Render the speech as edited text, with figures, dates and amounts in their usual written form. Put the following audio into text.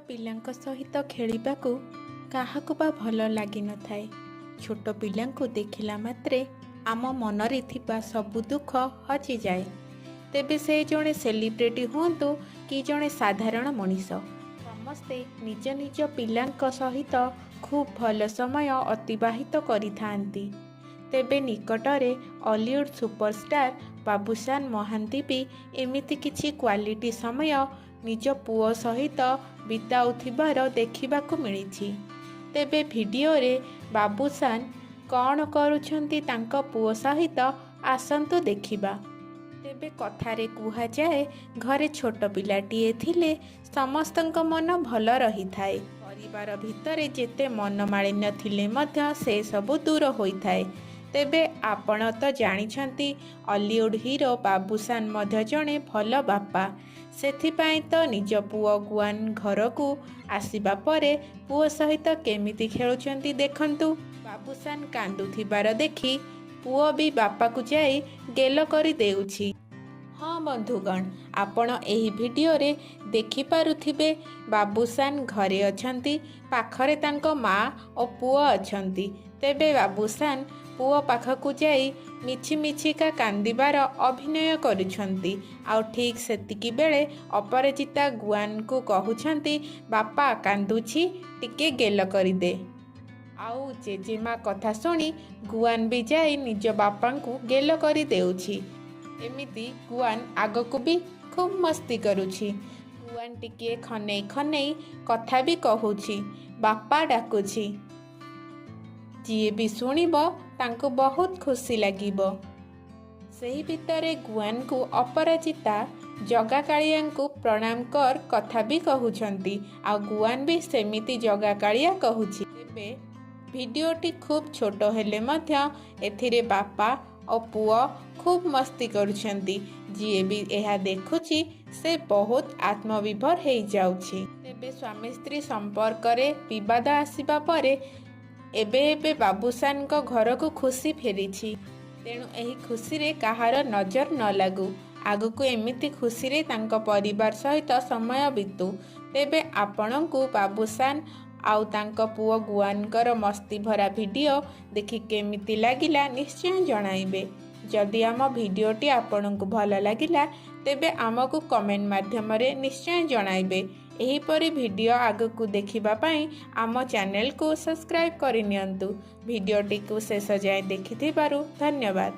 ପିଲାଙ୍କ ସହିତ ଖେଳିବାକୁ କାହାକୁ ବା ଭଲ ଲାଗିନଥାଏ। ଛୋଟ ପିଲାଙ୍କୁ ଦେଖିଲା ମାତ୍ରେ ଆମ ମନରେ ଥିବା ସବୁ ଦୁଃଖ ହଜିଯାଏ। ତେବେ ସେ ଜଣେ ସେଲିବ୍ରିଟି ହୁଅନ୍ତୁ କି ଜଣେ ସାଧାରଣ ମଣିଷ, ସମସ୍ତେ ନିଜ ନିଜ ପିଲାଙ୍କ ସହିତ ଖୁବ୍ ଭଲ ସମୟ ଅତିବାହିତ କରିଥାନ୍ତି। ତେବେ ନିକଟରେ ଅଲିଉଡ୍ ସୁପରଷ୍ଟାର ବାବୁସାନ ମହାନ୍ତି ବି ଏମିତି କିଛି କ୍ୱାଲିଟି ସମୟ ନିଜ ପୁଅ ସହିତ ବିତାଉଥିବାର ଦେଖିବାକୁ ମିଳିଛି। ତେବେ ଭିଡ଼ିଓରେ ବାବୁସାନ କ'ଣ କରୁଛନ୍ତି ତାଙ୍କ ପୁଅ ସହିତ, ଆସନ୍ତୁ ଦେଖିବା। ତେବେ କଥାରେ କୁହାଯାଏ, ଘରେ ଛୋଟ ପିଲାଟିଏ ଥିଲେ ସମସ୍ତଙ୍କ ମନ ଭଲ ରହିଥାଏ। ପରିବାର ଭିତରେ ଯେତେ ମନମାଳିନ୍ୟ ଥିଲେ ମଧ୍ୟ ସେସବୁ ଦୂର ହୋଇଥାଏ। ତେବେ ଆପଣ ତ ଜାଣିଛନ୍ତି ଅଲିଉଡ୍ ହିରୋ ବାବୁସାନ ମଧ୍ୟ ଜଣେ ଭଲ ବାପା। ସେଥିପାଇଁ ତ ନିଜ ପୁଅ ଗୁଆନ ଘରକୁ ଆସିବା ପରେ ପୁଅ ସହିତ କେମିତି ଖେଳୁଛନ୍ତି ଦେଖନ୍ତୁ। ବାବୁସାନ କାନ୍ଦୁଥିବାର ଦେଖି ପୁଅ ବି ବାପାକୁ ଯାଇ ଗେଲ କରିଦେଉଛି। ହଁ ବନ୍ଧୁଗଣ, ଆପଣ ଏହି ଭିଡ଼ିଓରେ ଦେଖିପାରୁଥିବେ ବାବୁସାନ ଘରେ ଅଛନ୍ତି, ପାଖରେ ତାଙ୍କ ମା ଓ ପୁଅ ଅଛନ୍ତି। ତେବେ ବାବୁସାନ ପୁଅ ପାଖକୁ ଯାଇ ମିଛିମିଛିକା କାନ୍ଦିବାର ଅଭିନୟ କରୁଛନ୍ତି। ଆଉ ଠିକ୍ ସେତିକି ବେଳେ ଅପରାଜିତା ଗୁଆନକୁ କହୁଛନ୍ତି, ବାପା କାନ୍ଦୁଛି, ଟିକେ ଗେଲ କରିଦେ। ଆଉ ଜେଜେମା କଥା ଶୁଣି ଗୁଆନ ବି ଯାଇ ନିଜ ବାପାଙ୍କୁ ଗେଲ କରିଦେଉଛି। ଏମିତି ଗୁଆନ ଆଗକୁ ବି ଖୁବ୍ ମସ୍ତି କରୁଛି। ଗୁଆନ ଟିକିଏ ଖନେଇ ଖନେଇ କଥା ବି କହୁଛି, ବାପା ଡାକୁଛି। ଯିଏ ବି ଶୁଣିବ ତାଙ୍କୁ ବହୁତ ଖୁସି ଲାଗିବ। ସେହି ଭିତରେ ଗୁଆନକୁ ଅପରାଜିତା ଜଗା କାଳିଆଙ୍କୁ ପ୍ରଣାମ କର କଥା ବି କହୁଛନ୍ତି। ଆଉ ଗୁଆନ ବି ସେମିତି ଜଗା କାଳିଆ କହୁଛି। ତେବେ ଭିଡ଼ିଓଟି ଖୁବ୍ ଛୋଟ ହେଲେ ମଧ୍ୟ ଏଥିରେ ବାପା ଓ ପୁଅ ଖୁବ୍ ମସ୍ତି କରୁଛନ୍ତି। ଯିଏ ବି ଏହା ଦେଖୁଛି ସେ ବହୁତ ଆତ୍ମବିଭୋର ହେଇଯାଉଛି। ତେବେ ସ୍ୱାମୀ ସ୍ତ୍ରୀ ସମ୍ପର୍କରେ ବିବାଦ ଆସିବା ପରେ ଏବେ ବାବୁସାନଙ୍କ ଘରକୁ ଖୁସି ଫେରିଛି। ତେଣୁ ଏହି ଖୁସିରେ କାହାର ନଜର ନ ଲାଗୁ। ଆଗକୁ ଏମିତି ଖୁସିରେ ତାଙ୍କ ପରିବାର ସହିତ ସମୟ ବିତୁ। ତେବେ ଆପଣଙ୍କୁ ବାବୁସାନ ଆଉ ତାଙ୍କ ପୁଅ ଗୁଆନଙ୍କର ମସ୍ତିଭରା ଭିଡ଼ିଓ ଦେଖି କେମିତି ଲାଗିଲା ନିଶ୍ଚୟ ଜଣାଇବେ। ଯଦି ଆମ ଭିଡ଼ିଓଟି ଆପଣଙ୍କୁ ଭଲ ଲାଗିଲା ତେବେ ଆମକୁ କମେଣ୍ଟ ମାଧ୍ୟମରେ ନିଶ୍ଚୟ ଜଣାଇବେ। ଏହିପରି ଭିଡ଼ିଓ ଆଗକୁ ଦେଖିବା ପାଇଁ ଆମ ଚ୍ୟାନେଲକୁ ସବସ୍କ୍ରାଇବ୍ କରିନିଅନ୍ତୁ। ଭିଡ଼ିଓଟିକୁ ଶେଷ ଯାଏଁ ଦେଖିଥିବାରୁ ଧନ୍ୟବାଦ।